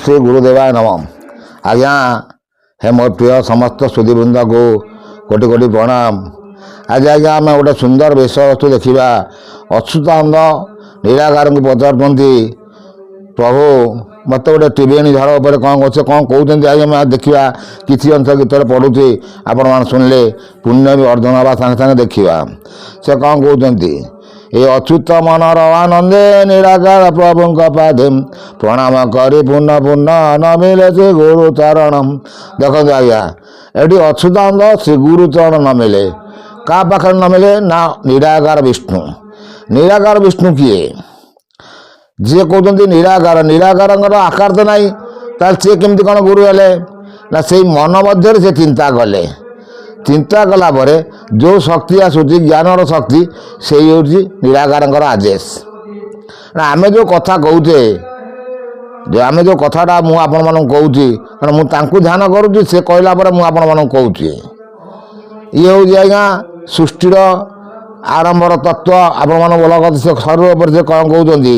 श्री गुरुदेवाय नमः। आज्ञा हे मोर प्रिय समस्त सुधीवृंद को कोटि कोटि प्रणाम। आज आज्ञा आम गोटे सुंदर विषय वस्तु देखा। अच्युतानंद निराकार को पचारुंट प्रभु मत गोटे त्रिवेणी झाड़ उपर कौन से कौन कहते आज देखा किसी अंश गीत पढ़ुची आपण मैंने शुणिले पुण्य भी अर्जन हवा सागे सागे देखा से कौन कहते ये अच्युत मनर आनंदे निराकार प्रभु पादे प्रणाम करी पुण्य पुण्य न मिले से गुरु चरण। देखो आज्ञा ये अच्युतानंद श्री गुरु चरण न मिले क्या पाखे न मिले ना निराकार विष्णु। निराकार विष्णु किए जी कहते निराकार निराकार आकार तो ना ताल सी केमती कौन गुरु हेले ना से मन मध्य से चिंता कले चिंता कला परे जो शक्ति आसूची ज्ञानर शक्ति से हूँ निराकार आदेश ना आम जो कथा कहचे जो आम जो कथाटा मुझे आपण मानक कहूँ मुझे ध्यान करुँच से कहला मुझे आपण मानक कहूँ ये हूँ आज्ञा सृष्टिर आरंभर तत्व आपण मान भल कथा से शरीर पर से कौन कहते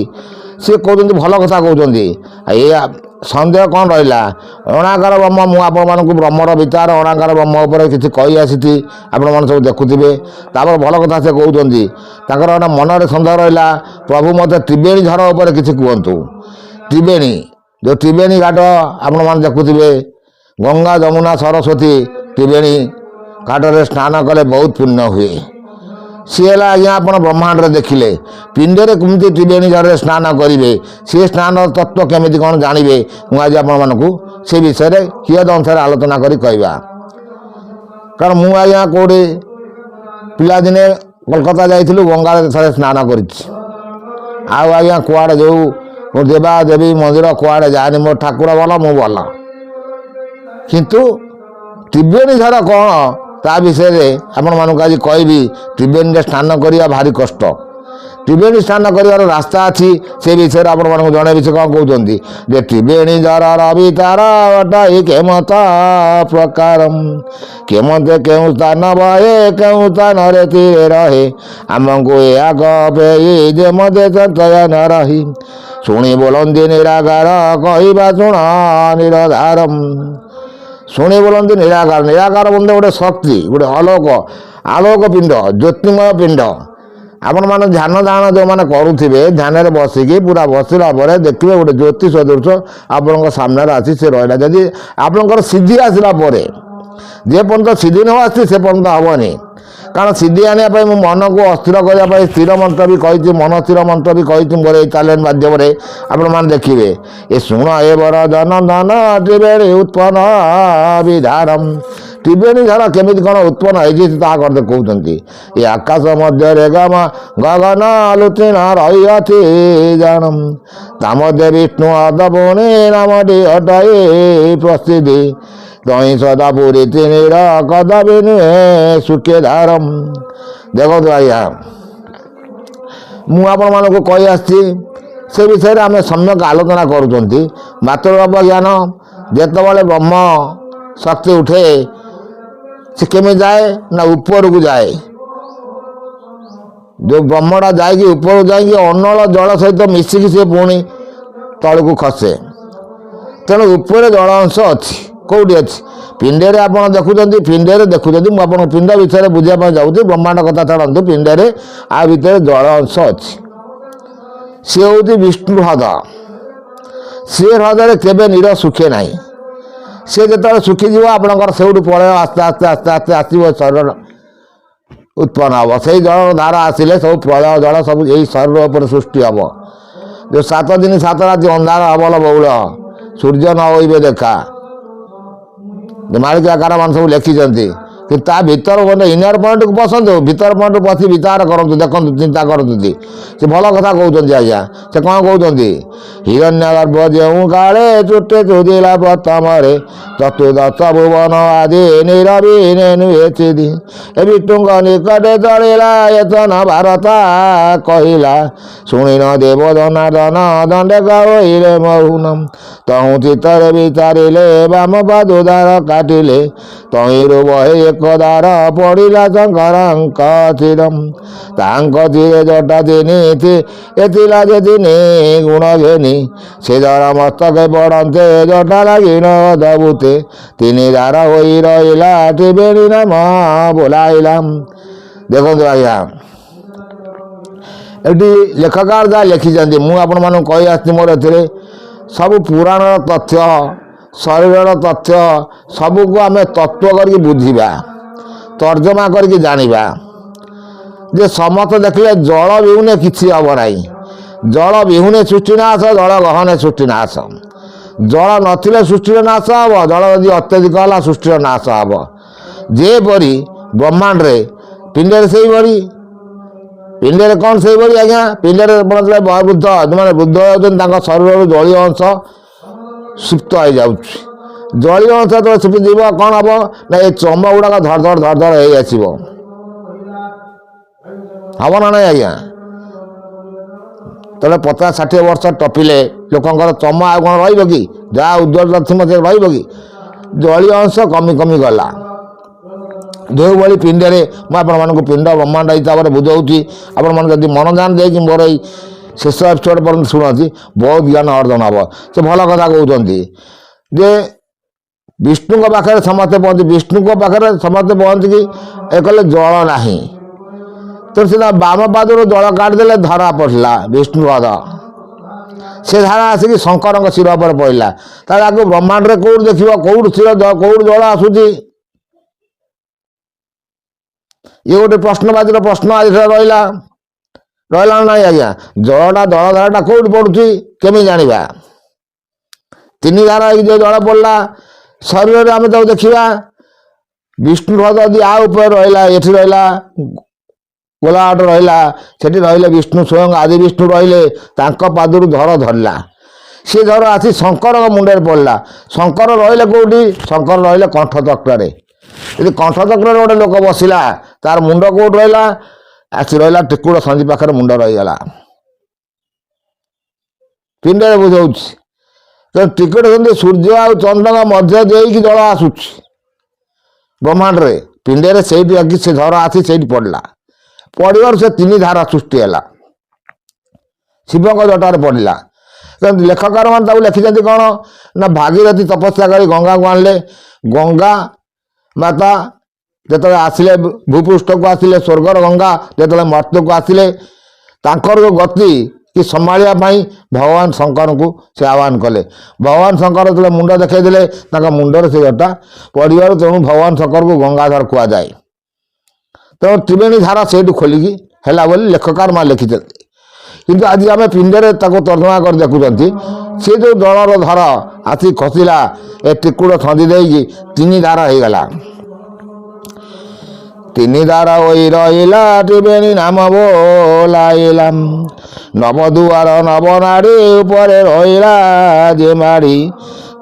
सी कहते भल कथा कहते ये सन्देह कौन रहा अणाकार ब्रह्म मुझे आपण ब्रह्मर विचार अणाकार ब्रह्म उपर किसी कही आसी आपण मैंने सब देखुवे तापर भल कथा से कहते मनरे सन्देह रहा प्रभु मत त्रिवेणी झर उपर किसी कहतु त्रिवेणी जो त्रिवेणी घाट आपण मैंने देखुवे गंगा जमुना सरस्वती त्रिवेणी घाट में स्नान कले बहुत पुण्य हुए सी है आज्ञा आप ब्रह्मांड देखिले पिंडे कमी त्रिवेणी झर स्नान करेंगे सी स्नान तत्व केमी कौन जानवे मुझे आपण से विषय में कियद अनुसार आलोचना करी कहवा कारण मुझे आज्ञा कौटे पिलादिने कोलकाता जाइलु गंगा थे स्नान कर आज्ञा कुआड़े जो देवा देवी मंदिर कुआड़े जाए मो ठाकुर भल मु भल किंतु त्रिवेणी झर कौन ता विषय में आपण मानक आज कहबी त्रिवेणी स्नान करवा भारी कष्ट त्रिवेणी स्नान कर रास्ता अच्छी से विषय में आपण मानक जन विषय कौन कहते जे त्रिवेणी जर रवि तार केमत प्रकार केमते केउ स्थान बहे केउ स्थान रे तीरे रहे आमको या कहे जे मते संचय न रही शुणी बोलती निराकार कहवा शुण निरधारम शुणी बोलती निराकार निराकार बंदे गोटे शक्ति गोटे आलोक आलोक पिंड ज्योतिमय पिंड आपण मैंने ध्यान दान जो मैंने करुवे ध्यान बसिकी पूरा बसला देखिए गोटे ज्योति सदृश आपण सामने आसी से रहा जदि आपंकर सिद्धि आसला जे पर्यटन सिद्धि न आसी से पर्यटन हेनी कारण सिद्धि आने मन को अस्थिर करने स्थिर मंत्र भी कही मन स्थिर मंत्र भी कही मोर टैलेंट माध्यम आपण मैंने देखिए ये शुण ए बर धन धन त्रिवेणी उत्पन्न विधारम त्रिवेणी झर केमी कौन उत्पन्न होते कहते ये आकाश मध्य गम गगन आलोचन रही जानम तामध्य विष्णु अदपुणी नामटी हटाई प्रसिद्धि तही सदा पूरी तीर कदापि नुहे सुखे धारम। देखो आज्ञा मुझे कही आसी से विषय में आम सम्यक आलोचना करुँच मातृभाव ज्ञान जिते ब्रह्म शक्ति उठे से केमी जाए ना ऊपर को जाए जो ब्रह्मटा जाए ऊपर जाए अनल जल सहित मिसिकी से पुणी तल को खसे तेणु ऊपर जल अंश अच्छी कौटी अच्छी पिंडे आप देखुं पिंडे देखुं मुझे पिंड विषय में बुझापी जाऊँगी ब्रह्मांड कथा छाड़ू पिंडे आ भर जल अंश अच्छी सी हूँ विष्णु ह्रद सी ह्रदे केवे नीर सुखे ना सी जो सुखीज आपंकर से पलय आस्ते आस्ते आस्ते आस्ते आसो शरीर उत्पन्न हम से जल धारा आसिले सब प्रलय जल सब यही शरीर पर सृष्टि हम जो 7 दिन 7 राति अंधार अबल बहुल सूर्य न हो देखा मालिक आकार मान सब लिखिं कि ता भीतर गए इनर पॉइंट को पसंद भीतर पॉइंट बस विचार करूँ देखो चिंता करते से भल कथा कहते आज्ञा से कौन कहते हिरण्य गर्भ जो काले चुटे चुदिला प्रथम चतुर्दश भुवन आदि निरवीने नुहेचिदी ए विष्णुक निकटे चलिला यतन भारता कहला शुणी न देव धनाधन दंडे गईले महुनम तहु चित्तर विचारिले बाम पादुदार काटिले तही बहे ଏକଦାର ପଡ଼ିଲା ଶଙ୍କରଙ୍କ ଚିରମ୍। ତାଙ୍କ ଚିରେ ଜଟା ତିନି ଏଥିଲା ଯେ ତିନି ଗୁଣ ଘେନି। ସେ ଧର ମସ୍ତକେ ପଡ଼ନ୍ତେ ଜଟା ଲାଗିନ ଦବୁତେ। ତିନି ଧାର ହୋଇ ରହିଲା ତ୍ରିବେଣୀ ନାମ ବୋଲାଇଲା। ଦେଖନ୍ତୁ ଆଜ୍ଞା, ଏଠି ଲେଖକାର ଯାହା ଲେଖିଛନ୍ତି ମୁଁ ଆପଣମାନଙ୍କୁ କହି ଆସିଛି। ମୋର ଏଥିରେ ସବୁ ପୁରାଣର ତଥ୍ୟ, ଶରୀରର ତଥ୍ୟ ସବୁକୁ ଆମେ ତତ୍ତ୍ୱ କରିକି ବୁଝିବା, ତର୍ଜମା କରିକି ଜାଣିବା ଯେ ସମସ୍ତେ ଦେଖିଲେ ଜଳ ବିହୁନେ କିଛି ହେବ ନାହିଁ। ଜଳ ବିହୁନେ ସୃଷ୍ଟିନାଶ, ଜଳ ଗହନେ ସୃଷ୍ଟିନାଶ। ଜଳ ନଥିଲେ ସୃଷ୍ଟିର ନାଶ ହେବ, ଜଳ ଯଦି ଅତ୍ୟଧିକ ହେଲା ସୃଷ୍ଟିର ନାଶ ହେବ। ଯେପରି ବ୍ରହ୍ମାଣ୍ଡରେ ପିଣ୍ଡରେ ସେଇଭଳି, ପିଣ୍ଡରେ କ'ଣ ସେଇଭଳି ଆଜ୍ଞା, ପିଣ୍ଡରେ ଯେତେବେଳେ ବୟବୃଦ୍ଧ ଯେଉଁମାନେ ବୃଦ୍ଧ ହେଉଛନ୍ତି ତାଙ୍କ ଶରୀରରୁ ଜଳୀୟ ଅଂଶ ସୁପ୍ତ ହୋଇଯାଉଛି। ଜଳୀୟ ଅଂଶ ଯେତେବେଳେ ସୁପ୍ତିଯିବ କ'ଣ ହେବ ନା ଏ ଚମ ଗୁଡ଼ାକ ଧଡ଼ ଧଡ଼ ହେଇ ଆସିବ। ହେବ ନା ନାହିଁ ଆଜ୍ଞା? ତେଣୁ 50-60 ବର୍ଷ ଟପିଲେ ଲୋକଙ୍କର ଚମ ଆଉ କ'ଣ ରହିବ କି? ଯାହା ଉଜ୍ଜ୍ୱଳ ଥିବ ସେ ରହିବ କି? ଜଳୀୟ ଅଂଶ କମି କମି ଗଲା। ଯେଉଁଭଳି ପିଣ୍ଡରେ, ମୁଁ ଆପଣମାନଙ୍କୁ ପିଣ୍ଡ ବ୍ରହ୍ମାଣ୍ଡ ହିସାବରେ ବୁଝାଉଛି। ଆପଣମାନେ ଯଦି ମନଧ୍ୟାନ ଦେଇକି ମୋର ଏଇ ଶେଷ ଏପିସୋଡ଼ ପର୍ଯ୍ୟନ୍ତ ଶୁଣନ୍ତି ବହୁତ ଜ୍ଞାନ ଅର୍ଜନ ହେବ। ସେ ଭଲ କଥା କହୁଛନ୍ତି ଯେ ବିଷ୍ଣୁଙ୍କ ପାଖରେ ସମସ୍ତେ ପହଞ୍ଚି, ବିଷ୍ଣୁଙ୍କ ପାଖରେ ସମସ୍ତେ ପହଞ୍ଚିକି ଏ କଲେ ଜଳ ନାହିଁ। ତ ସେ ବାମ ପାଦରୁ ଜଳ କାଢ଼ିଦେଲେ ଧରା ପଡ଼ିଲା ବିଷ୍ଣୁପଦ। ସେ ଧାରା ଆସିକି ଶଙ୍କରଙ୍କ ଶିର ଉପରେ ପଡ଼ିଲା। ତାହେଲେ ଆକୁ ବ୍ରହ୍ମାଣ୍ଡରେ କେଉଁଠି ଦେଖିବ, କେଉଁଠି ଶିର କେଉଁଠି ଜଳ ଆସୁଛି? ଇଏ ଗୋଟେ ପ୍ରଶ୍ନବାଚୀର ପ୍ରଶ୍ନ ଆଜି ରହିଲା ନା ନାହିଁ ଆଜ୍ଞା? ଜଳଟା ଜଳ ଧାରାଟା କେଉଁଠି ପଡ଼ୁଛି କେମିତି ଜାଣିବା? ତିନି ଧାର ହେଇକି ଯେଉଁ ଜଳ ପଡ଼ିଲା ଶରୀରରେ ଆମେ ତାକୁ ଦେଖିବା। ବିଷ୍ଣୁ ପଦ ଯଦି ଆ ଉପରେ ରହିଲା, ଏଠି ରହିଲା ଗୋଲାଘାଟ ରହିଲା, ସେଠି ରହିଲେ ବିଷ୍ଣୁ ସ୍ୱୟଂ ଆଦି ବିଷ୍ଣୁ ରହିଲେ, ତାଙ୍କ ପାଦରୁ ଧରିଲା। ସେ ଧର ଆସି ଶଙ୍କରଙ୍କ ମୁଣ୍ଡରେ ପଡ଼ିଲା। ଶଙ୍କର ରହିଲେ କେଉଁଠି? ଶଙ୍କର ରହିଲେ କଣ୍ଠଚକ୍ରରେ। ଯଦି କଣ୍ଠଚକ୍ରରେ ଗୋଟେ ଲୋକ ବସିଲା ତାର ମୁଣ୍ଡ କେଉଁଠି ରହିଲା? ଆସି ରହିଲା ଟିକୁଳ ସନ୍ଧି ପାଖରେ ମୁଣ୍ଡ ରହିଗଲା। ପିଣ୍ଡରେ ବୁଝାଉଛି। ତେଣୁ ଟିକୁଳ ସନ୍ଧି ସୂର୍ଯ୍ୟ ଆଉ ଚନ୍ଦ୍ରଙ୍କ ମଧ୍ୟ ଦେଇକି ଜଳ ଆସୁଛି ବ୍ରହ୍ମାଣ୍ଡରେ। ପିଣ୍ଡରେ ସେଇଠି ଆସି ସେ ଧର ଆସି ସେଇଠି ପଡ଼ିଲା। ପଡ଼ିବାରୁ ସେ ତିନି ଧାରା ସୃଷ୍ଟି ହେଲା, ଶିବଙ୍କ ଜଟାରେ ପଡ଼ିଲା। କିନ୍ତୁ ଲେଖକମାନେ ତାକୁ ଲେଖିଛନ୍ତି କ'ଣ ନା ଭାଗୀରଥୀ ତପସ୍ୟା କରି ଗଙ୍ଗାକୁ ଆଣିଲେ। ଗଙ୍ଗା ମାତା ଯେତେବେଳେ ଆସିଲେ ଭୂପୃଷ୍ଠକୁ ଆସିଲେ, ସ୍ୱର୍ଗର ଗଙ୍ଗା ଯେତେବେଳେ ମର୍ତ୍ତ୍ୟକୁ ଆସିଲେ, ତାଙ୍କର ଯେଉଁ ଗତି କି ସମ୍ଭାଳିବା ପାଇଁ ଭଗବାନ ଶଙ୍କରଙ୍କୁ ସେ ଆହ୍ୱାନ କଲେ। ଭଗବାନ ଶଙ୍କର ଯେତେବେଳେ ମୁଣ୍ଡ ଦେଖାଇଦେଲେ ତାଙ୍କ ମୁଣ୍ଡରେ ସେ ଜଟା ପଡ଼ିବାରୁ ତେଣୁ ଭଗବାନ ଶଙ୍କରଙ୍କୁ ଗଙ୍ଗାଧର କୁହାଯାଏ। ତେଣୁ ତ୍ରିବେଣୀ ଧାରା ସେଇଠୁ ଖୋଲିକି ହେଲା ବୋଲି ଲେଖକାରମାନେ ଲେଖିଛନ୍ତି। କିନ୍ତୁ ଆଜି ଆମେ ପିଣ୍ଡରେ ତାକୁ ତର୍ଜମା କରି ଦେଖୁଛନ୍ତି। ସେ ଯେଉଁ ଜଳର ଧର ଆସି ଖସିଲା ଏ ଟିକୁଳ ସନ୍ଧି ଦେଇକି ତିନି ଧାର ହେଇଗଲା। ତିନି ଧାର ହୋଇ ରହିଲା ତ୍ରିବେଣୀ ନାମ ବୋଲାଇଲା। ନବଦୁଆର ନବନାଡ଼ି ଉପରେ ରହିଲା ଯେ ମାଡ଼ି।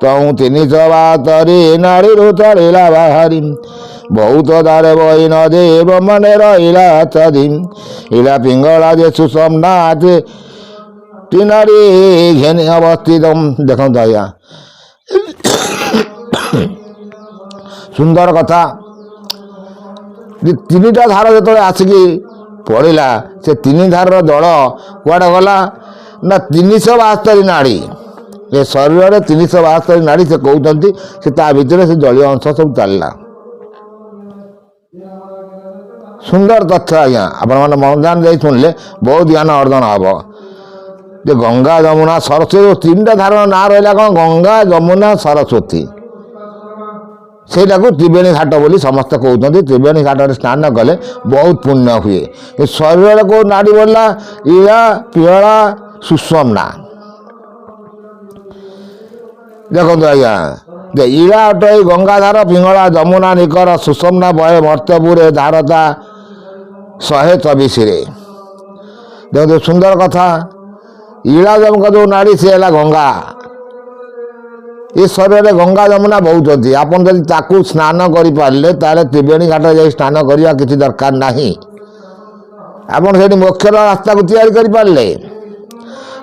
ତହୁଁ 372 ନାଡ଼ିରୁ ଚଳିଲା ବାହାରି। ବହୁତ ଦାରେ ବହି ନଦୀ ବ୍ରହ୍ମାଣ୍ଡେ ରହିଲା ଚାଦି। ଇଲା ପିଙ୍ଗଳା ଯେ ସୁଷମନା ତିନାଡ଼ି ଘେନି ଅବସ୍ଥିତ। ଦେଖନ୍ତୁ ଆଜ୍ଞା, ସୁନ୍ଦର କଥା। ତିନିଟା ଧାର ଯେତେବେଳେ ଆସିକି ପଡ଼ିଲା, ସେ ତିନି ଧାରର ଜଳ କୁଆଡ଼େ ଗଲା ନା 372 ନାଡ଼ି। ଏ ଶରୀରରେ 372 ନାଡ଼ି ସେ କହୁଛନ୍ତି। ସେ ତା ଭିତରେ ସେ ଜଳୀୟ ଅଂଶ ସବୁ ଚାଲିଲା। ସୁନ୍ଦର ତଥ୍ୟ ଆଜ୍ଞା, ଆପଣମାନେ ମନଧ୍ୟାନ ଦେଇ ଶୁଣିଲେ ବହୁତ ଜ୍ଞାନ ଅର୍ଜନ ହେବ। ଯେ ଗଙ୍ଗା ଯମୁନା ସରସ୍ୱତୀ, ତିନିଟା ଧାରର ନାଁ ରହିଲା କ'ଣ? ଗଙ୍ଗା ଯମୁନା ସରସ୍ୱତୀ। ସେଇଟାକୁ ତ୍ରିବେଣୀ ଘାଟ ବୋଲି ସମସ୍ତେ କହୁଛନ୍ତି। ତ୍ରିବେଣୀ ଘାଟରେ ସ୍ନାନ କଲେ ବହୁତ ପୁଣ୍ୟ ହୁଏ। ଏ ଶରୀରରେ କେଉଁ ନାଡ଼ି ବଢ଼ିଲା? ଇଳା ପିଙ୍ଗଳା ସୁଷମନା। ଦେଖନ୍ତୁ ଆଜ୍ଞା, ଯେ ଇଳା ଅଟଇ ଗଙ୍ଗାଧାର, ପିଙ୍ଗଳା ଯମୁନା ନିକର, ସୁଷମନା ବହେ ମର୍ତ୍ତ୍ୟପୁରେ ଧାରତା 124ରେ। ଦେଖନ୍ତୁ ସୁନ୍ଦର କଥା। ଇଳା ଯମୁକ ଯେଉଁ ନାଡ଼ି ସେ ହେଲା ଗଙ୍ଗା। ଏ ଶରୀରରେ ଗଙ୍ଗା ଯମୁନା ବହୁଛନ୍ତି। ଆପଣ ଯଦି ତାକୁ ସ୍ନାନ କରିପାରିଲେ ତାହେଲେ ତ୍ରିବେଣୀ ଘାଟରେ ଯାଇ ସ୍ନାନ କରିବା କିଛି ଦରକାର ନାହିଁ। ଆପଣ ସେଇଠି ମୋକ୍ଷର ରାସ୍ତାକୁ ତିଆରି କରିପାରିଲେ।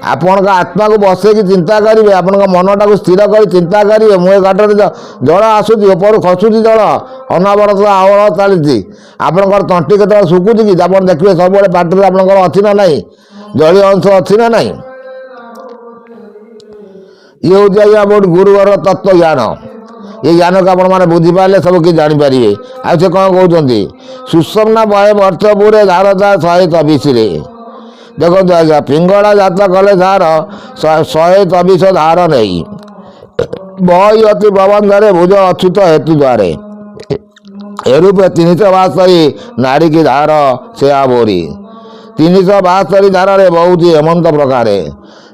ଆପଣଙ୍କ ଆତ୍ମାକୁ ବସେଇକି ଚିନ୍ତା କରିବେ, ଆପଣଙ୍କ ମନଟାକୁ ସ୍ଥିର କରି ଚିନ୍ତା କରିବେ। ମୁଁ ଏ ଘାଟରେ ଜଳ ଆସୁଛି, ଉପରୁ ଖସୁଛି ଜଳ, ଅନବରତ ଆହଳ ଚାଲିଛି। ଆପଣଙ୍କର ତଣ୍ଟି କେତେବେଳେ ଶୁଖୁଛି କି? ଆପଣ ଦେଖିବେ ସବୁବେଳେ ପାଟିରେ ଆପଣଙ୍କର ଅଛି ନା ନାହିଁ, ଜଳୀୟ ଅଂଶ ଅଛି ନା ନାହିଁ। ଇଏ ହେଉଛି ଆଜ୍ଞା ବହୁତ ଗୁରୁବର ତତ୍ତ୍ୱ ଜ୍ଞାନ। ଏ ଜ୍ଞାନକୁ ଆପଣମାନେ ବୁଝିପାରିଲେ ସବୁ କିଛି ଜାଣିପାରିବେ। ଆଉ ସେ କ'ଣ କହୁଛନ୍ତି? ସୁଷମନା 100 ବର୍ଷ ପୁରେ ଧାର ତା 124ରେ। ଦେଖନ୍ତୁ ଆଜ୍ଞା, ପିଙ୍ଗଳା ଜାତ କଲେ ଧାର 124 ଧାର ନେଇ, ବହି ଅତି ପ୍ରବନ୍ଧରେ ଭୁଜ ଅଚ୍ୟୁତ ହେତୁ ଦ୍ୱାରେ। ଏରୂପେ 372 ନାଡ଼ିକି ଧାର ସେଆ ବୋରି। 372 ଧାରରେ ବହୁଛି ହେମନ୍ତ ପ୍ରକାରେ।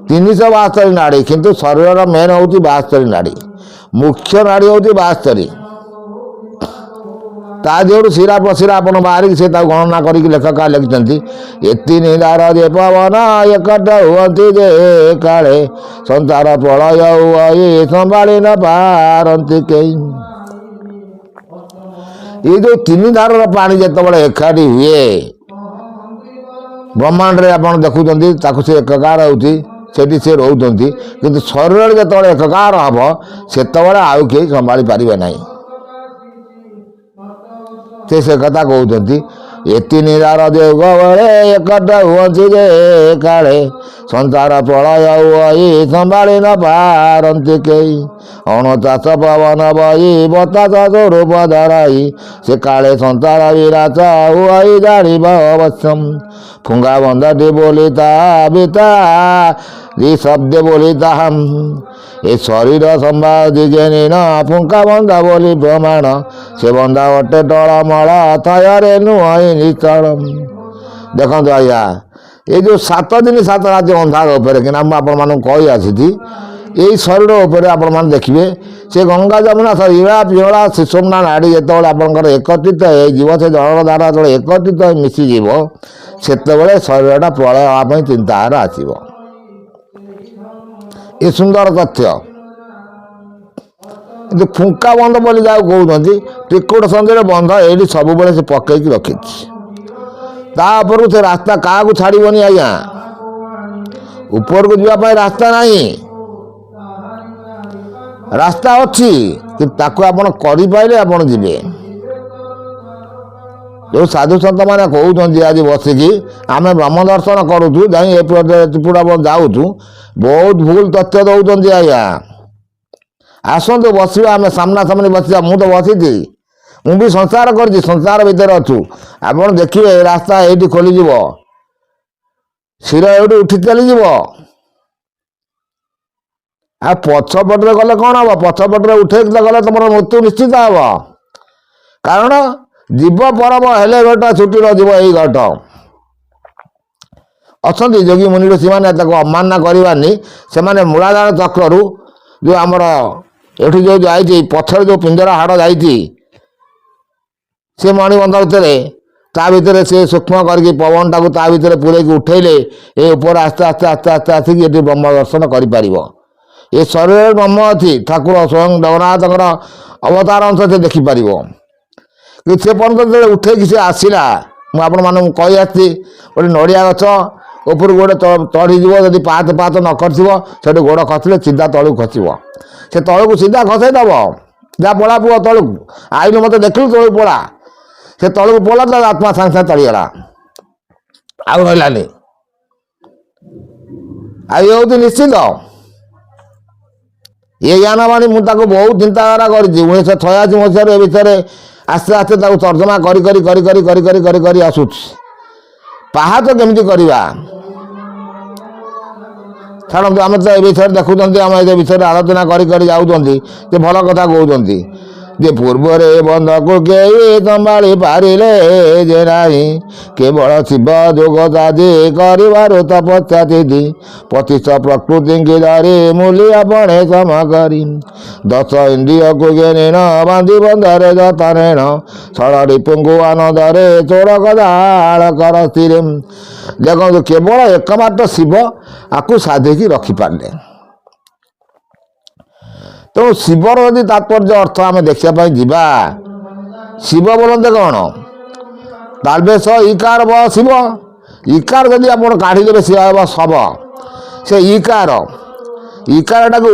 372 ନାଡ଼ି, କିନ୍ତୁ ଶରୀରର ମେନ୍ ହେଉଛି 72 ନାଡ଼ି। ମୁଖ୍ୟ ନାଡ଼ି ହେଉଛି 72। ତା ଦେହରୁ ଶିରା ପ୍ରଶିରା ଆପଣ ବାହାରିକି ସେ ତାକୁ ଗଣନା କରିକି ଲେଖକ ଲେଖିଛନ୍ତି। ଏତିନି ଧାର ଯେ ପବନ ଏକଟ ହୁଅନ୍ତି ଯେ କାଳେ, ସଂସାର ପ୍ରଳୟ ହୁଏ ସମ୍ଭାଳି ନ ପାରନ୍ତି କେହି। ଏଇ ଯେଉଁ 3 ଧାରର ପାଣି ଯେତେବେଳେ ଏକାଠି ହୁଏ ବ୍ରହ୍ମାଣ୍ଡରେ ଆପଣ ଦେଖୁଛନ୍ତି, ତାକୁ ସେ ଏକକାର ହେଉଛି, ସେଠି ସେ ରହୁଛନ୍ତି। କିନ୍ତୁ ଶରୀରରେ ଯେତେବେଳେ ଏକକାର ହେବ ସେତେବେଳେ ଆଉ କେହି ସମ୍ଭାଳି ପାରିବେ ନାହିଁ। ସେ କଥା କହୁଛନ୍ତି। ଏତିନି ଧାର ଦେଉଗଳେ ଏକଟ ହୁଅନ୍ତି ଯେ କାଳେ, ସଂସାର ପ୍ରଳୟ ହୁଏ ସମ୍ଭାଳି ନ ପାରନ୍ତି କେହି। ଅଣଚାଷ ପବନ ବହି ବତାସ ସ୍ୱରୂପ ଧରାଇ, ସେ କାଳେ ସଂସାର ବିରାଟ ହୁଏ ଜାଣିବ ଅବଶ୍ୟମ୍। ଫୁଙ୍ଗା ବନ୍ଧଟି ବୋଲି ତାହା ବିତା ଶବ୍ଦ ବୋଲି ତାହା, ଏ ଶରୀର ସମ୍ବାଦ ଜେନିନ ଫୁଙ୍କା ବନ୍ଧା ବୋଲି ପ୍ରମାଣ। ସେ ବନ୍ଧା ଅଟେ ଟଳମଳ ଥୟରେ ନୁହଁ ନିଶ୍ଚଳ। ଦେଖନ୍ତୁ ଆଜ୍ଞା, ଏଇ ଯେଉଁ 7 ଦିନ 7 ରାତି ଅନ୍ଧାର ଉପରେ କିନା ମୁଁ ଆପଣମାନଙ୍କୁ କହି ଆସିଛି, ଏଇ ଶରୀର ଉପରେ ଆପଣମାନେ ଦେଖିବେ ସେ ଗଙ୍ଗା ଯମୁନା ଇଳା ପିଅଳା ସୁଷୁମ୍ନା ନାଡ଼ି ଯେତେବେଳେ ଆପଣଙ୍କର ଏକତ୍ରିତ ହେଇଯିବ, ସେ ଜଳର ଧାରା ଯେତେବେଳେ ଏକତ୍ରିତ ହୋଇ ମିଶିଯିବ, ସେତେବେଳେ ଶରୀରଟା ପ୍ରଳୟ ହେବା ପାଇଁ ଚିନ୍ତାଧାର ଆସିବ। ଏ ସୁନ୍ଦର ତଥ୍ୟ। କିନ୍ତୁ ଫୁଙ୍କା ବନ୍ଧ ବୋଲି ଯାହାକୁ କହୁଛନ୍ତି, ତ୍ରିକୁଟ ସନ୍ଧିରେ ବନ୍ଧ ଏଇଠି ସବୁବେଳେ ସେ ପକେଇକି ରଖିଛି। ତା ଉପରକୁ ସେ ରାସ୍ତା କାହାକୁ ଛାଡ଼ିବନି ଆଜ୍ଞା। ଉପରକୁ ଯିବା ପାଇଁ ରାସ୍ତା ନାହିଁ, ରାସ୍ତା ଅଛି, କିନ୍ତୁ ତାକୁ ଆପଣ କରିପାରିଲେ ଆପଣ ଯିବେ। ଯେଉଁ ସାଧୁସନ୍ଥମାନେ କହୁଛନ୍ତି ଆଜି ବସିକି ଆମେ ବ୍ରହ୍ମ ଦର୍ଶନ କରୁଛୁ, ଯାଇ ଏପଟ ଯାଉଛୁ, ବହୁତ ଭୁଲ ତଥ୍ୟ ଦେଉଛନ୍ତି ଆଜ୍ଞା। ଆସନ୍ତୁ ବସିବା, ଆମେ ସାମ୍ନାସାମ୍ନି ବସିବା। ମୁଁ ତ ବସିଛି, ମୁଁ ବି ସଂସାର କରିଛି, ସଂସାର ଭିତରେ ଅଛୁ। ଆପଣ ଦେଖିବେ ରାସ୍ତା ଏଇଠି ଖୋଲିଯିବ, ଶିର ଏଇଠି ଉଠି ଚାଲିଯିବ। ଆଉ ପଛପଟରେ ଗଲେ କ'ଣ ହେବ? ପଛପଟରେ ଉଠେଇକି ଗଲେ ତୁମର ମୃତ୍ୟୁ ନିଶ୍ଚିତ ହେବ। କାରଣ ଜୀବ ପରମ ହେଲେ ଘଟ ଛୁଟି ନଯିବ। ଏଇ ଘଟ ଅଛନ୍ତି ଯୋଗୀ ମୁନି ଋଷିମାନେ, ତାକୁ ଅମାନ୍ୟ କରିବାନି। ସେମାନେ ମୂଳାଧାର ଚକ୍ରରୁ ଯେଉଁ ଆମର ଏଠି ଯେଉଁ ଯାଇଛି, ପଛରେ ଯେଉଁ ପିଞ୍ଜରା ହାଡ଼ ଯାଇଛି, ସେ ମଣିବନ୍ଧ ଭିତରେ, ତା ଭିତରେ ସେ ସୂକ୍ଷ୍ମ କରିକି ପବନଟାକୁ ତା ଭିତରେ ପୁରେଇକି ଉଠେଇଲେ ଏ ଉପରେ ଆସ୍ତେ ଆସ୍ତେ ଆସ୍ତେ ଆସ୍ତେ ଆସିକି ଏଠି ବ୍ରହ୍ମ ଦର୍ଶନ କରିପାରିବ। ଏ ଶରୀରରେ ବ୍ରହ୍ମ ଅଛି, ଠାକୁର ସ୍ୱୟଂ ଜଗନ୍ନାଥଙ୍କର ଅବତାର ଅଂଶ ସେ ଦେଖିପାରିବ। କିନ୍ତୁ ସେ ପର୍ଯ୍ୟନ୍ତ ଯେତେବେଳେ ଉଠେଇକି ସେ ଆସିଲା, ମୁଁ ଆପଣମାନଙ୍କୁ କହି ଆସିଛି, ଗୋଟେ ନଡ଼ିଆ ଗଛ ଉପରକୁ ଗୋଟେ ଚଢ଼ିଯିବ, ଯଦି ପାହାଚ ନ କରିଥିବ ସେଠି ଗୋଡ଼ ଖସିଲେ ସିଧା ତଳକୁ ଖସିବ। ସେ ତଳକୁ ସିଧା ଖସେଇ ଦେବ, ଯା ପଳା ପୁଅ ତଳକୁ, ଆଇନୁ ମୋତେ ଦେଖିଲୁ ତଳକୁ ପଳା। ସେ ତଳକୁ ପଳା, ତା ଆତ୍ମା ସାଙ୍ଗେ ସାଙ୍ଗେ ତଳିଗଲା, ଆଉ ରହିଲାନି। ଆଉ ଇଏ ହେଉଛି ନିଶ୍ଚିତ। ଏ ଜ୍ଞାନବାଣୀ ମୁଁ ତାକୁ ବହୁତ ଚିନ୍ତାଧାରା କରିଛି। 1986 ମସିହାରେ ଏ ବିଷୟରେ ଆସ୍ତେ ଆସ୍ତେ ତାକୁ ତର୍ଜମା କରି କରି କରି କରି କରି କରି କରି କରି ଆସୁଛି। ପାହାଚ କେମିତି କରିବା, ଛାଡ଼ନ୍ତୁ, ଆମେ ତ ଏ ବିଷୟରେ ଦେଖୁଛନ୍ତି, ଆମେ ଏ ବିଷୟରେ ଆଲୋଚନା କରି କରି ଯାଉଛନ୍ତି, ଯେ ଭଲ କଥା କହୁଛନ୍ତି ଯେ ପୂର୍ବରେ ବନ୍ଧକୁ କେହି ସମ୍ଭାଳି ପାରିଲେ ଯେ ନାହିଁ, କେବଳ ଶିବ ଯୋଗ ସାଧି କରିବାରୁ ତପସ୍ୟା ସିଦ୍ଧି, ପତିତ ପ୍ରକୃତିଙ୍କି ଧରି ମୂଲି ଆପଣେ ସମ କରି, 10 ଇନ୍ଦ୍ରିୟକୁ ଜ୍ଞାନୀନ ବାନ୍ଧି ବନ୍ଧରେ ଯତନେଣ, ଷଡ଼ ରିପୁଙ୍କୁ ଆନନ୍ଦରେ ଚୋର କଦାଳ କର ସ୍ଥିର। ଦେଖନ୍ତୁ, କେବଳ ଏକମାତ୍ର ଶିବ ଆକୁ ସାଧିକି ରଖିପାରିଲେ। ତେଣୁ ଶିବର ଯଦି ତାତ୍ପର୍ଯ୍ୟ ଅର୍ଥ ଆମେ ଦେଖିବା ପାଇଁ ଯିବା, ଶିବ ବୋଲନ୍ତେ କ'ଣ? ତାଲବେଶ ଇକାର ବ ଶିବ। ଇକାର ଯଦି ଆପଣ କାଢ଼ିଦେବେ, ସେ ହେବ ଶବ। ସେ ଇକାରଟାକୁ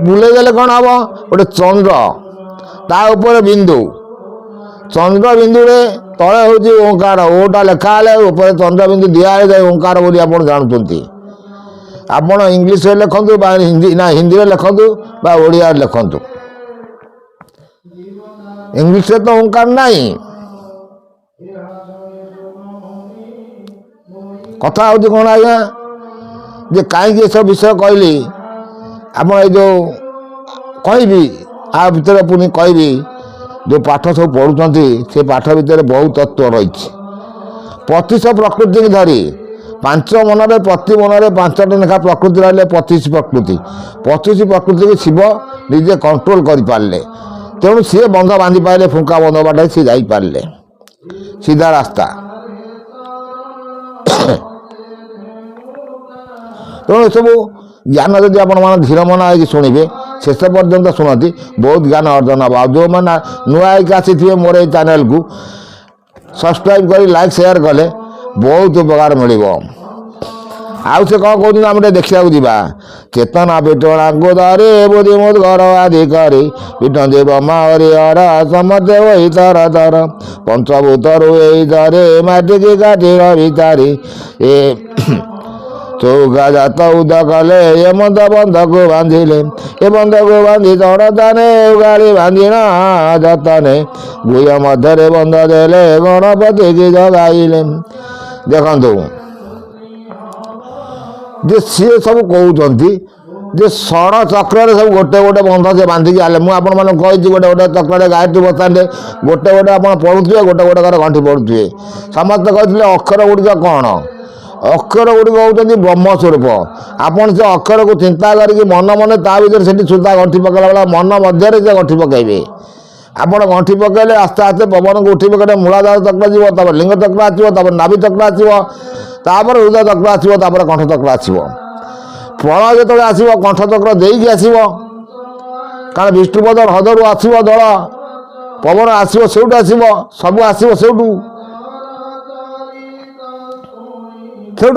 ବୁଲେଇ ଦେଲେ କ'ଣ ହେବ? ଗୋଟେ ଚନ୍ଦ୍ର, ତା ଉପରେ ବିନ୍ଦୁ, ଚନ୍ଦ୍ର ବିନ୍ଦୁରେ ତଳେ ହେଉଛି ଓଙ୍କାର, ଓଟା ଲେଖା ହେଲେ ଉପରେ ଚନ୍ଦ୍ର ବିନ୍ଦୁ ଦିଆହେଇଯାଏ ଓଙ୍କାର ବୋଲି ଆପଣ ଜାଣୁଛନ୍ତି। ଆପଣ ଇଂଲିଶରେ ଲେଖନ୍ତୁ ବା ହିନ୍ଦୀରେ ଲେଖନ୍ତୁ ବା ଓଡ଼ିଆରେ ଲେଖନ୍ତୁ। ଇଂଲିଶରେ ତ ଓଙ୍କାର ନାହିଁ। କଥା ହେଉଛି କ'ଣ ଆଜ୍ଞା, ଯେ କାହିଁକି ଏସବୁ ବିଷୟ କହିଲି, ଆପଣ ଏଇ ଯେଉଁ କହିବି ଆ ଭିତରେ ପୁଣି କହିବି, ଯେଉଁ ପାଠ ସବୁ ପଢ଼ୁଛନ୍ତି ସେ ପାଠ ଭିତରେ ବହୁତ ତତ୍ତ୍ୱ ରହିଛି। 25 ପ୍ରକୃତିକି ଧରି ପ୍ରତି ମନରେ 5ଟା ଲେଖା ପ୍ରକୃତି ରହିଲେ 25 ପ୍ରକୃତି। 25 ପ୍ରକୃତିକି ଶିବ ନିଜେ କଣ୍ଟ୍ରୋଲ କରିପାରିଲେ। ତେଣୁ ସିଏ ବନ୍ଧ ବାନ୍ଧି ପାରିଲେ, ଫୁଙ୍କା ବନ୍ଧ ବାଟେ ସିଏ ଯାଇପାରିଲେ, ସିଧା ରାସ୍ତା। ତେଣୁ ଏସବୁ ଜ୍ଞାନ ଯଦି ଆପଣମାନେ ଧୀର ମନ ହେଇକି ଶୁଣିବେ, ଶେଷ ପର୍ଯ୍ୟନ୍ତ ଶୁଣନ୍ତି, ବହୁତ ଜ୍ଞାନ ଅର୍ଜନ ହେବ। ଆଉ ଯେଉଁମାନେ ନୂଆ ହେଇକି ଆସିଥିବେ ମୋର ଏଇ ଚ୍ୟାନେଲକୁ ସବସ୍କ୍ରାଇବ୍ କରି ଲାଇକ୍ ସେୟାର କଲେ ବହୁତ ଉପକାର ମିଳିବ। ଆଉ ସେ କ'ଣ କହୁଛନ୍ତି ଆମେ ଟିକେ ଦେଖିବାକୁ ଯିବା। ଚେତନା ପିଟଣାଙ୍କୁ ଧରି ବୁଦ୍ଧି ମୁଦ୍ଗର ଆଦି କରି ପିଟନ୍ତି ବ୍ରହ୍ମା ହରିହର ସମସ୍ତେ ହୋଇ ତର ତର ପଞ୍ଚଭୂତରୁ ଏଇ ଧରେ ମାଟିକି କାଠିର ଭିତାରି ଏ ଚୌକା ଜାତ ଉଦ କଲେ ଏ ମନ୍ଦ ବନ୍ଧକୁ ବାନ୍ଧିଲେ ଏ ବନ୍ଧକୁ ବାନ୍ଧି ତଡ଼ତାନେ ଗାଳି ବାନ୍ଧିନ ଯତନେ ଗୁହ ମଧ୍ୟରେ ବନ୍ଧ ଦେଲେ ଗଣପତିକି ଜଗାଇଲେ। ଦେଖନ୍ତୁ ଯେ ସିଏ ସବୁ କହୁଛନ୍ତି ଯେ ଷଡ଼ ଚକ୍ରରେ ସବୁ ଗୋଟେ ଗୋଟେ ବନ୍ଧ ସେ ବାନ୍ଧିକି ଆଲେ। ମୁଁ ଆପଣମାନଙ୍କୁ କହିଛି ଗୋଟେ ଗୋଟେ ଚକ୍ରରେ ଗାୟତ୍ରୀ ବସାନ୍ତେ ଗୋଟେ ଗୋଟେ ଆପଣ ପଢ଼ୁଥିବେ, ଗୋଟେ ଗୋଟେ ଘରେ ଗଣ୍ଠି ପଢ଼ୁଥିବେ। ସମସ୍ତେ କହିଥିଲେ ଅକ୍ଷର ଗୁଡ଼ିକ କ'ଣ? ଅକ୍ଷର ଗୁଡ଼ିକ ହେଉଛନ୍ତି ବ୍ରହ୍ମ ସ୍ୱରୂପ। ଆପଣ ସେ ଅକ୍ଷରକୁ ଚିନ୍ତା କରିକି ମନେ ତା ଭିତରେ ସେଠି ସୁଧା ଗଣ୍ଠି ପକାଇଲା ବେଳେ ମନ ମଧ୍ୟରେ ସେ ଗଣ୍ଠି ପକାଇବେ। ଆପଣ ଗଣ୍ଠି ପକାଇଲେ ଆସ୍ତେ ଆସ୍ତେ ପବନକୁ ଉଠି ପକାଇଲେ ମୂଳାଧାର ଚକ୍ର ଯିବ, ତାପରେ ଲିଙ୍ଗ ଚକ୍ର ଆସିବ, ତାପରେ ନାଭି ଚକ୍ର ଆସିବ, ତାପରେ ହୃଦୟ ଚକ୍ର ଆସିବ, ତାପରେ କଣ୍ଠ ଚକ୍ର ଆସିବ। ଫଳ ଯେତେବେଳେ ଆସିବ କଣ୍ଠ ଚକ୍ର ଦେଇକି ଆସିବ, କାରଣ ବିଷ୍ଣୁପଦ ହ୍ରଦରୁ ଆସିବ ଦଳ, ପବନ ଆସିବ ସେଇଠୁ ଆସିବ, ସବୁ ଆସିବ ସେଇଠୁ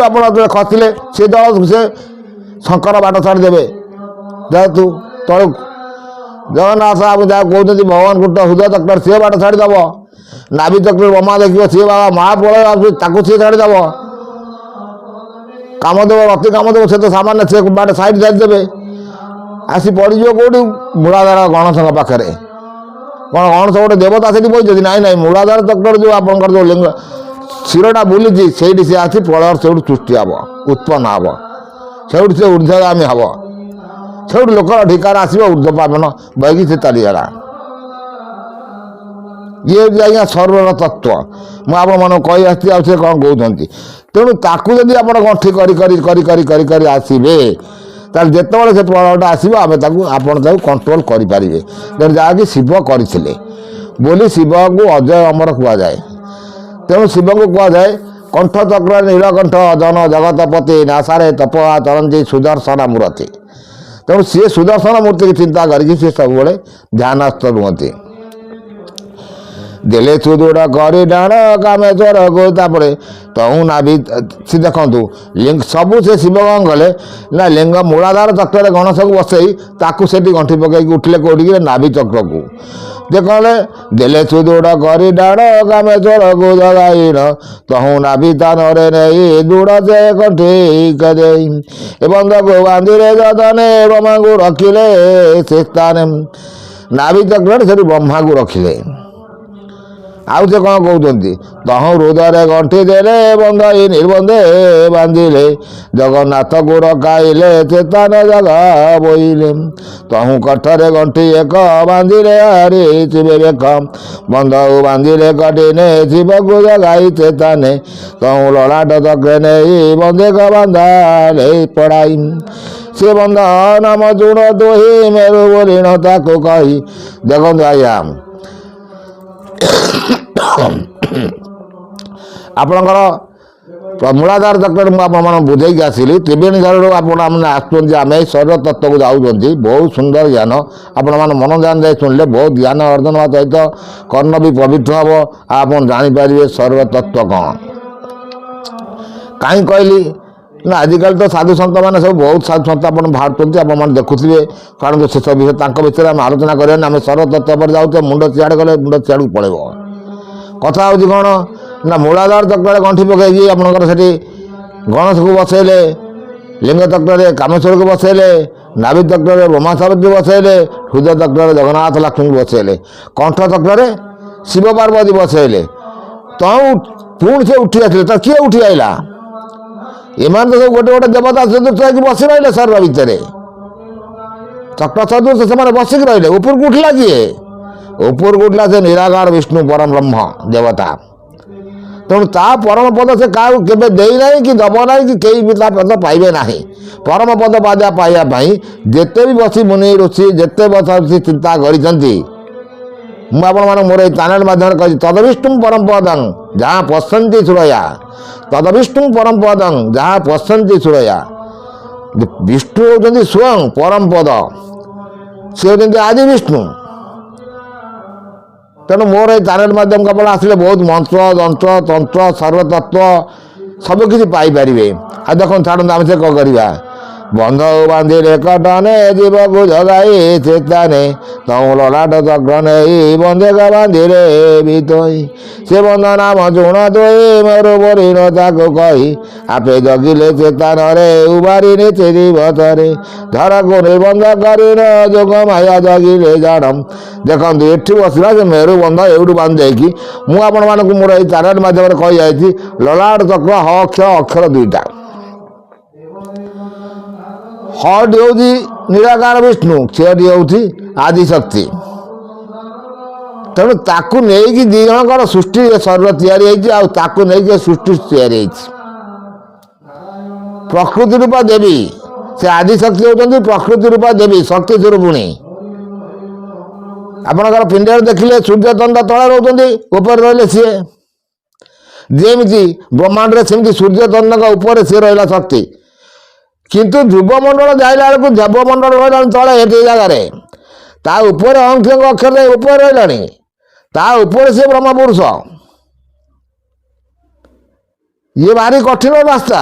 ଆପଣ ଯେତେବେଳେ ଖସିଲେ ସେ ଦଳ ସେ ଶଙ୍କର ବାଟ ଛାଡ଼ିଦେବେ। ଯେହେତୁ ତଳକୁ ଜଗନ୍ନାଥ ବାବୁ ଯାହା କହୁଛନ୍ତି ଭଗବାନ କୃଷ୍ଣ ହୃଦୟ ଚକ୍ର ସିଏ ବାଟ ଛାଡ଼ିଦେବ, ନାଭି ଚକ୍ର ବ୍ରହ୍ମା ଦେଖିବ ସିଏ ବାବା ମହାପ୍ରଳୟ ଆସୁଛି ତାକୁ ସିଏ ଛାଡ଼ିଦେବ, କାମଦେବ ରତି କାମଦେବ ସେ ତ ସାମାନ୍ୟ ସେ ବାଟ ସାଇଡ଼୍ ଛାଡ଼ିଦେବେ, ଆସି ପଡ଼ିଯିବ କେଉଁଠି? ମୂଳାଧାର ଗଣେଶଙ୍କ ପାଖରେ। କ'ଣ ଗଣେଶ ଗୋଟେ ଦେବତା ସେଠି ବସିଛନ୍ତି? ନାଇଁ, ମୂଳାଧାର ଚକ୍ରରେ ଯେଉଁ ଆପଣଙ୍କର ଯେଉଁ ଲିଙ୍ଗ ଶିରଟା ବୁଲିଛି ସେଇଠି ସେ ଆସି ପ୍ରଳୟ ସେଇଠୁ ସୃଷ୍ଟି ହେବ, ଉତ୍ପନ୍ନ ହେବ, ସେଇଠୁ ସେ ଊର୍ଦ୍ଧ୍ୱଗାମୀ ହେବ, ସେଇଠୁ ଲୋକର ଠିକାରେ ଆସିବ ଊର୍ଦ୍ଧ୍ୱପାବନ ବହିକି ସେ ଚାଲିଗଲା। ଇଏ ହେଉଛି ଆଜ୍ଞା ସର୍ବର ତତ୍ତ୍ୱ। ମୁଁ ଆପଣମାନଙ୍କୁ କହି ଆସିଛି, ଆଉ ସେ କ'ଣ କହୁଛନ୍ତି। ତେଣୁ ତାକୁ ଯଦି ଆପଣ ଗଣ୍ଠି କରି ଆସିବେ, ତାହେଲେ ଯେତେବେଳେ ସେ ପ୍ରଳୟଟା ଆସିବ ଆପଣ ତାକୁ କଣ୍ଟ୍ରୋଲ କରିପାରିବେ। ତେଣୁ ଯାହାକି ଶିବ କରିଥିଲେ ବୋଲି ଶିବକୁ ଅଜୟ ଅମର କୁହାଯାଏ। ତେଣୁ ଶିବଙ୍କୁ କୁହାଯାଏ କଣ୍ଠ ଚକ୍ର ନୀଳକଣ୍ଠ ଜନ ଜଗତପତି ନାସାରେ ତପଆ ଚରନ୍ତି ସୁଦର୍ଶନ ମୂର୍ତ୍ତି। ତେଣୁ ସିଏ ସୁଦର୍ଶନ ମୂର୍ତ୍ତିକି ଚିନ୍ତା କରିକି ସିଏ ସବୁବେଳେ ଧ୍ୟାନସ୍ଥ ରୁହନ୍ତି। ଦେଲେ ସୁଦୃଢ଼ କରି ଡାଣ କାମେଶ୍ୱରକୁ, ତାପରେ ତହୁ ନାଭି ସେ ଦେଖନ୍ତୁ ସବୁ ସେ ଶିବ କ'ଣ କଲେ ନା ଲିଙ୍ଗ ମୂଳାଧାର ଚକ୍ରରେ ଗଣେଶକୁ ବସେଇ ତାକୁ ସେଠି ଗଣ୍ଠି ପକାଇକି ଉଠିଲେ କେଉଁଠିକି? ନାଭି ଚକ୍ରକୁ। ଯେ କହିଲେ ଦେଲେ ସୁଦୃଢ଼ କରି ଡାଣ କାମେଶ୍ୱରକୁ ଜଗାଇଣ ତହୁ ନାଭି ତାନରେ ନେଇ ଦୃଢ଼ ସେ କଣ୍ଠି ଦେଇ ଏ ବନ୍ଧକୁ ବାନ୍ଧିଲେ ଯତନେ ବ୍ରହ୍ମାଙ୍କୁ ରଖିଲେ ସେ ସ୍ଥାନେ। ନାଭି ଚକ୍ରରେ ସେଠି ବ୍ରହ୍ମାଙ୍କୁ ରଖିଲେ। ଆଉ ସେ କ'ଣ କହୁଛନ୍ତି? ତହୁ ହୃଦୟରେ ଗଣ୍ଠି ଦେଲେ ବନ୍ଧ ନିର୍ବନ୍ଧେ ବାନ୍ଧିଲେ ଜଗନ୍ନାଥକୁ ରଖାଇଲେ ଚେତନ ଜଗ ବୋଇଲେ ତହୁ କଠରେ ଗଣ୍ଠି ଏକ ବାନ୍ଧିଲେ ହାରିଛି ବିବେକ ବନ୍ଧକୁ ବାନ୍ଧିଲେ କଠିନେ ଶିବକୁ ଜଗାଇ ଚେତନେ ତହୁ ଲଳାଟ ଚକ୍ରେ ନେଇ ବନ୍ଧେକ ବାନ୍ଧାଲେ ପଡ଼ାଇ ସେ ବନ୍ଧ ନାମ ଚୁଣ ଦୋହି ମେରୁ ବୋଲିଣ ତାକୁ କହି। ଦେଖନ୍ତୁ ଆଜ୍ଞା ଆପଣଙ୍କର ମୂଳାଧାର ଚକ୍ରରେ ମୁଁ ଆପଣମାନଙ୍କୁ ବୁଝେଇକି ଆସିଲି। ତ୍ରିବେଣୀ ଧାରରୁ ଆପଣମାନେ ଆସୁଛନ୍ତି, ଆମେ ଏଇ ଶରୀର ତତ୍ତ୍ୱକୁ ଯାଉଛନ୍ତି। ବହୁତ ସୁନ୍ଦର ଜ୍ଞାନ, ଆପଣମାନେ ମନ ଧ୍ୟାନ ଦେଇ ଶୁଣିଲେ ବହୁତ ଜ୍ଞାନ ଅର୍ଜନ ହେବା ସହିତ କର୍ଣ୍ଣ ବି ପବିତ୍ର ହେବ। ଆପଣ ଜାଣିପାରିବେ ଶରୀର ତତ୍ତ୍ୱ କ'ଣ। କାହିଁ କହିଲି ନା ଆଜିକାଲି ତ ସାଧୁ ସନ୍ଥମାନେ ସବୁ ବହୁତ ସାଧୁ ସନ୍ଥ ଆପଣ ବାହାରୁଛନ୍ତି, ଆପଣମାନେ ଦେଖୁଥିବେ। କାରଣ ସେସବୁ ବିଷୟ ତାଙ୍କ ବିଷୟରେ ଆମେ ଆଲୋଚନା କରିବାନି। ଆମେ ସରଳ ତତ୍ତ୍ୱ ଉପରେ ଯାଉଛେ, ମୁଣ୍ଡ ସିଆଡ଼େ ଗଲେ ମୁଣ୍ଡ ସିଆଡ଼କୁ ପଳେଇବ। କଥା ହେଉଛି କ'ଣ ନା ମୂଳାଧାର ଚକ୍ରରେ ଗଣ୍ଠି ପକାଇକି ଆପଣଙ୍କର ସେଠି ଗଣେଶକୁ ବସେଇଲେ, ଲିଙ୍ଗ ଚକ୍ରରେ କାମେଶ୍ୱରକୁ ବସେଇଲେ, ନାଭି ଚକ୍ରରେ ବ୍ରହ୍ମା ସାବିତ୍ରୀ ବସେଇଲେ, ହୃଦୟ ଚକ୍ରରେ ଜଗନ୍ନାଥ ଲକ୍ଷ୍ମୀଙ୍କୁ ବସେଇଲେ, କଣ୍ଠ ଚକ୍ରରେ ଶିବ ପାର୍ବତୀ ବସେଇଲେ। ତୁ ପୁଣି ସେ ଉଠି ଆସିଲେ। ତ କିଏ ଉଠି ଆଇଲା? ଏମାନେ ତ ସବୁ ଗୋଟେ ଗୋଟେ ଦେବତା ସଦୃଶ ହେଇକି ବସି ରହିଲେ ଶରୀର ଭିତରେ, ଚକ୍ର ସଦୃଶ ସେମାନେ ବସିକି ରହିଲେ। ଉପରକୁ ଉଠିଲା କିଏ? ଉପରକୁ ଉଠିଲା ସେ ନିରାକାର ବିଷ୍ଣୁ ପରମ ବ୍ରହ୍ମ ଦେବତା। ତେଣୁ ତା ପରମ ପଦ ସେ କାହାକୁ କେବେ ଦେଇନାହିଁ କି ଦେବ ନାହିଁ, କି କେହି ବି ତା ପଦ ପାଇବେ ନାହିଁ। ପରମ ପଦ ପାଇବା ପାଇଁ ଯେତେ ବି ବସି ମୁନି ଋଷି ଯେତେ ବସି ଚିନ୍ତା କରିଛନ୍ତି, ମୁଁ ଆପଣମାନଙ୍କୁ ମୋର ଏଇ ଚ୍ୟାନେଲ ମାଧ୍ୟମରେ କହିଛି, ତଦବିଷ୍ଣୁ ପରମ ପଦଂ ଯାହା ପଶନ୍ତି ସୁରୟା, ତଦବିଷ୍ଣୁ ପରମ ପଦଂ ଯାହା ପଶନ୍ତି ସୁରୟା। ବିଷ୍ଣୁ ହେଉଛନ୍ତି ସ୍ୱୟଂ ପରମ ପଦ, ସେ ହେଉଛନ୍ତି ଆଦି ବିଷ୍ଣୁ। ତେଣୁ ମୋର ଏଇ ଚ୍ୟାନେଲ ମାଧ୍ୟମକୁ ଆପଣ ଆସିଲେ ବହୁତ ମନ୍ତ୍ର ଯନ୍ତ୍ର ତନ୍ତ୍ର ସର୍ବତତ୍ଵ ସବୁକିଛି ପାଇପାରିବେ। ଆଉ ଦେଖନ୍ତୁ ଛାଡ଼ନ୍ତୁ, ଆମେ ସେ କ'ଣ କରିବା? ବନ୍ଧ ବାନ୍ଧିଲେ କଟନେ ଜୀବକୁ ଜଗାଇ ଚେତାନେ, ତମ ଲଲାଟ ଚକ୍ର ନେଇ ବନ୍ଧେକା ବାନ୍ଧିଲେ ଭିତୋଇ, ସେ ବନ୍ଧ ନାମ ଚୁଣ ଦୋଇ ମୋର ବରିଣ ତାକୁ କହି, ଆପେ ଜଗିଲେ ଚେତାନରେ ଉବାରି ନିଚେ ଦିବତରେ, ଧରକୁ ନିର୍ବନ୍ଧ କରିନ ଯୋଗ ମାୟା ଜଗିଲେ ଜାଣମ। ଦେଖନ୍ତୁ ଏଠି ବସିଲା ସେ ମେରୁ ବନ୍ଧ ଏଇଠୁ ବାନ୍ଧି ଦେଇକି ମୁଁ ଆପଣମାନଙ୍କୁ ମୋର ଏଇ ଚ୍ୟାନେଲ ମାଧ୍ୟମରେ କହିଯାଇଛି, ଲଲାଟ ଚକ୍ର ହ ଅକ୍ଷର ଦୁଇଟା। ହଟି ହେଉଛି ନିରାକାର ବିଷ୍ଣୁ, କ୍ଷୟଟି ହେଉଛି ଆଦିଶକ୍ତି। ତେଣୁ ତାକୁ ନେଇକି ଦି ଜଣଙ୍କର ସୃଷ୍ଟି ଶରୀର ତିଆରି ହେଇଛି, ଆଉ ତାକୁ ନେଇକି ସୃଷ୍ଟି ତିଆରି ହେଇଛି। ପ୍ରକୃତି ରୂପା ଦେବୀ ସେ ଆଦିଶକ୍ତି ହେଉଛନ୍ତି ପ୍ରକୃତି ରୂପା ଦେବୀ, ଶକ୍ତି ସ୍ୱରୂପିଣୀ। ଆପଣଙ୍କର ପିଣ୍ଡରେ ଦେଖିଲେ ସୂର୍ଯ୍ୟଚନ୍ଦ୍ର ତଳେ ରହୁଛନ୍ତି, ଉପରେ ରହିଲେ ସିଏ। ଯେମିତି ବ୍ରହ୍ମାଣ୍ଡରେ ସେମିତି ସୂର୍ଯ୍ୟଚନ୍ଦ୍ରଙ୍କ ଉପରେ ସିଏ ରହିଲା ଶକ୍ତି। କିନ୍ତୁ ଧ୍ରୁବମଣ୍ଡଳ ଯାଇଲା ବେଳକୁ ଦେବମଣ୍ଡଳ ରହିଲାଣି ତଳେ ଏଠି ଜାଗାରେ, ତା ଉପରେ ଅଂଖ୍ୟଙ୍କ ଅକ୍ଷର ଉପରେ ରହିଲାଣି, ତା ଉପରେ ସେ ବ୍ରହ୍ମପୁରୁଷ। ଇଏ ଭାରି କଠିନ ରାସ୍ତା,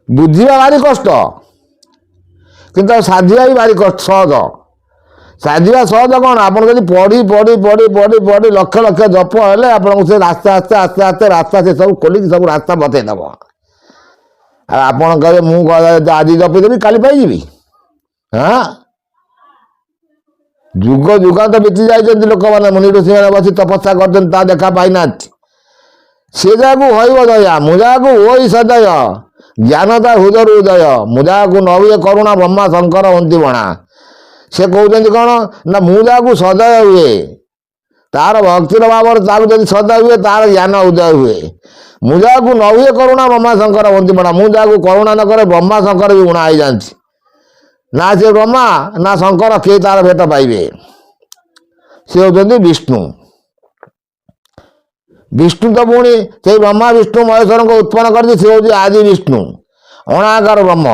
ବୁଝିବା ଭାରି କଷ୍ଟ, କିନ୍ତୁ ସାଧିବା ବି ଭାରି ସହଜ। ସାଧିବା ସହଜ କ'ଣ? ଆପଣ ଯଦି ପଢ଼ି ପଢ଼ି ପଢ଼ି ପଢ଼ି ପଢ଼ି ଲକ୍ଷ ଲକ୍ଷ ଜପ ହେଲେ ଆପଣଙ୍କୁ ସେ ରାସ୍ତା ଆସ୍ତେ ଆସ୍ତେ ଆସ୍ତେ ରାସ୍ତା ସେ ସବୁ ଖୋଲିକି ସବୁ ରାସ୍ତା ବତେଇ ଦେବ। ଆଉ ଆପଣ କହିବେ ମୁଁ ଆଜି ଜପିଦେବି କାଲି ପାଇଯିବି? ହଁ, ଯୁଗ ଯୁଗାନ୍ତ ବିତି ଯାଇଛନ୍ତି ଲୋକମାନେ, ମୁନି ଋଷିମାନେ ବସି ତପସ୍ୟା କରିଛନ୍ତି, ତା ଦେଖା ପାଇନାହାନ୍ତି। ସେ ଯାହାକୁ ହଇବ ଦୟା, ମୁଁ ଯାହାକୁ ଓଇ ସଦୟ, ଜ୍ଞାନତା ହୃଦୟରୁ ଉଦୟ, ମୁଁ ଯାହାକୁ ନ ହୁଏ କରୁଣା ବ୍ରହ୍ମା ଶଙ୍କର ହନ୍ତି ବଣା। ସେ କହୁଛନ୍ତି କ'ଣ ନା ମୁଁ ଯାହାକୁ ସଦୟ ହୁଏ, ତାର ଭକ୍ତିର ଭାବରେ ତାକୁ ଯଦି ସଦୟ ହୁଏ ତାର ଜ୍ଞାନ ଉଦୟ ହୁଏ। ମୁଁ ଯାହାକୁ ନ ହୁଏ କରୁଣା ବ୍ରହ୍ମା ଶଙ୍କର ହନ୍ତି ବଣା, ମୁଁ ଯାହାକୁ କରୁଣା ନ କରେ ବ୍ରହ୍ମା ଶଙ୍କର ବି ଉଣା ହେଇଯାନ୍ତି। ନା ସେ ବ୍ରହ୍ମା ନା ଶଙ୍କର କିଏ ତାର ଭେଟ ପାଇବେ। ସେ ହେଉଛନ୍ତି ବିଷ୍ଣୁ। ବିଷ୍ଣୁ ତ ପୁଣି ସେଇ ବ୍ରହ୍ମା ବିଷ୍ଣୁ ମହେଶ୍ୱରଙ୍କୁ ଉତ୍ପନ୍ନ କରିଛି, ସେ ହେଉଛି ଆଦି ବିଷ୍ଣୁ ଅଣାକାର ବ୍ରହ୍ମ।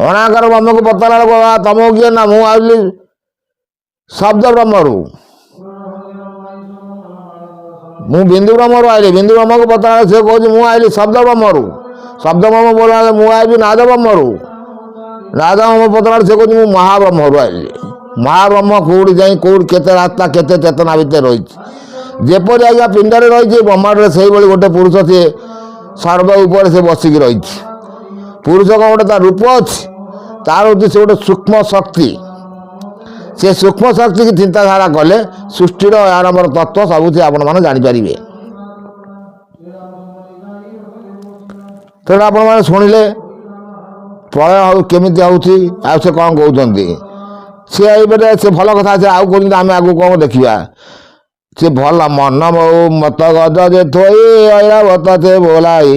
ଅଣାକାର ବ୍ରହ୍ମକୁ ପଚାରିଲା ବେଳକୁ ତମକୁ କିଏ? ନା ମୁଁ ଆଇଲି ଶବ୍ଦ ବ୍ରହ୍ମରୁ, ମୁଁ ବିନ୍ଦୁ ବ୍ରହ୍ମରୁ ଆଇଲି। ବିନ୍ଦୁ ବ୍ରହ୍ମକୁ ପଚାରିଲା ସେ କହୁଛି ମୁଁ ଆଇଲି ଶବ୍ଦ ବ୍ରହ୍ମରୁ। ଶବ୍ଦ ବ୍ରହ୍ମ ବୋଲା ମୁଁ ଆଇଲି ନାଦ ବ୍ରହ୍ମରୁ। ନାଦ ବ୍ରହ୍ମ ପଚାରିଲା ସେ କହୁଛି ମୁଁ ମହାବ୍ରହ୍ମରୁ ଆଇଲି। ମହାବ୍ରହ୍ମ କେଉଁଠି ଯାଇ କେଉଁଠି କେତେ ରାସ୍ତା କେତେ ଚେତନା ଭିତରେ ରହିଛି। ଯେପରି ଆଜ୍ଞା ପିଣ୍ଡରେ ରହିଛି ବ୍ରହ୍ମାଣ୍ଡରେ ସେଇଭଳି ଗୋଟେ ପୁରୁଷ ସିଏ ସର୍ବ ଉପରେ ସେ ବସିକି ରହିଛି। ପୁରୁଷ କ'ଣ ଗୋଟେ ତା ରୂପ ଅଛି, ତାର ହେଉଛି ସେ ଗୋଟେ ସୂକ୍ଷ୍ମ ଶକ୍ତି। ସେ ସୂକ୍ଷ୍ମ ଶକ୍ତିକି ଚିନ୍ତାଧାରା କଲେ ସୃଷ୍ଟିର ଆରମ୍ଭର ତତ୍ତ୍ୱ ସବୁ ସେ ଆପଣମାନେ ଜାଣିପାରିବେ। ତେଣୁ ଆପଣମାନେ ଶୁଣିଲେ ପ୍ରଳୟ କେମିତି ହେଉଛି, ଆଉ ସେ କ'ଣ କହୁଛନ୍ତି। ସେ ଏଇପଟେ ସେ ଭଲ କଥା ସେ ଆଉ କହୁଛନ୍ତି, ଆମେ ଆଗକୁ କ'ଣ ଦେଖିବା। ସେ ଭଲ ମନ ମଉ ମତ ଗଜ ଯେ ଥୋଇ ଐରାବତ ସେ ବୋଲାଇ,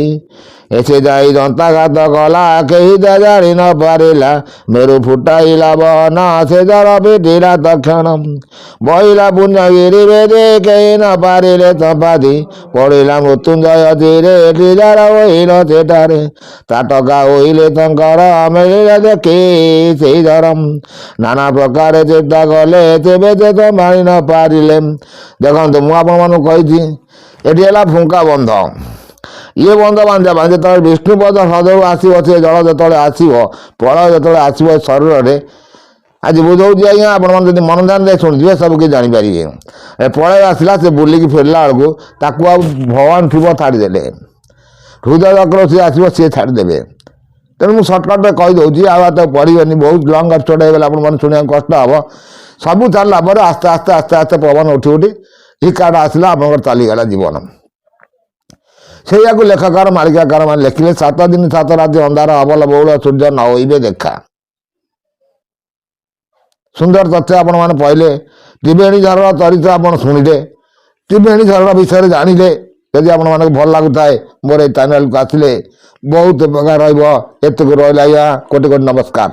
ଏସେ ଯାଇ ଦନ୍ତାଘାତ କଲା କେହି ଜାଣି ନ ପାରିଲା, ମେରୁ ଫୁଟାଇଲା ବନ ସେ ଜର ପିଟିଲା ତକ୍ଷଣ, ବହିଲା ପୁଣ୍ୟଗିରି ବେଦେ କେହି ନ ପାରିଲେ ତପାଦି, ପଡ଼ିଲା ମୃତ୍ୟୁଞ୍ଜୟ ଧୀରେ ଜାର ହୋଇଲ ସେଠାରେ, ତାଟକା ହୋଇଲେ ତାଙ୍କର ମିଳିଲେ ଦେଖି ସେଇ ଧରମ, ନାନା ପ୍ରକାର ଚେଷ୍ଟା କଲେ ତେବେ ସେ ସମ୍ଭାଳି ନ ପାରିଲେ। ଦେଖନ୍ତୁ ମୁଁ ଆପଣମାନଙ୍କୁ କହିଛି ଏଠି ହେଲା ଫୁଙ୍କା ବନ୍ଧ, ଇଏ ବନ୍ଧ ବାନ୍ଧିବା ପାଇଁ ଯେତେବେଳେ ବିଷ୍ଣୁପଦ ହ୍ରଦକୁ ଆସିବ ସେ ଜଳ ଯେତେବେଳେ ଆସିବ ପ୍ରଳୟ ଯେତେବେଳେ ଆସିବ ଏ ଶରୀରରେ ଆଜି ବୁଝଉଛି ଆଜ୍ଞା ଆପଣମାନେ ଯଦି ମନ ଧ୍ୟାନ ଦେଇ ଶୁଣିଥିବେ ସବୁ କିଛି ଜାଣିପାରିବେ। ଏ ପ୍ରଳୟ ଆସିଲା ସେ ବୁଲିକି ଫେରିଲା ବେଳକୁ ତାକୁ ଆଉ ଭଗବାନ ଥିବ ଛାଡ଼ିଦେଲେ ହୃଦୟ ଚକ୍ର ସିଏ ଆସିବ ସିଏ ଛାଡ଼ିଦେବେ। ତେଣୁ ମୁଁ ସର୍ଟକଟ୍ରେ କହିଦେଉଛି ଆଉ ତାକୁ ପଢ଼ିବେନି ବହୁତ ଲଙ୍ଗ ଏପିସୋଡ଼ ହେଇଗଲେ ଆପଣମାନେ ଶୁଣିବାକୁ କଷ୍ଟ ହେବ। ସବୁ ଚାଲିଲା ପରେ ଆସ୍ତେ ଆସ୍ତେ ଆସ୍ତେ ଆସ୍ତେ ପବନ ଉଠି ଉଠି ହିକାଟା ଆସିଲା ଆପଣଙ୍କର ଚାଲିଗଲା ଜୀବନ। ସେଇଆକୁ ଲେଖକାର ମାଳିକାକାର ମାନେ ଲେଖିଲେ 7 ଦିନ 7 ରାତି ଅନ୍ଧାର ଅବଲ ବଉଳ ସୂର୍ଯ୍ୟ ନ ହୋଇବେ ଦେଖା। ସୁନ୍ଦର ତଥ୍ୟ ଆପଣମାନେ ପାଇଲେ। ତ୍ରିବେଣୀ ଝରଣା ଚରିତ୍ର ଆପଣ ଶୁଣିଲେ, ତ୍ରିବେଣୀ ଝରଣା ବିଷୟରେ ଜାଣିଲେ। ଯଦି ଆପଣମାନଙ୍କୁ ଭଲ ଲାଗୁଥାଏ ମୋର ଏଇ ଚ୍ୟାନେଲକୁ ଆସିଲେ ବହୁତ ଉପକାର ରହିବ। ଏତିକି ରହିଲା ଆଜ୍ଞା, କୋଟି କୋଟି ନମସ୍କାର।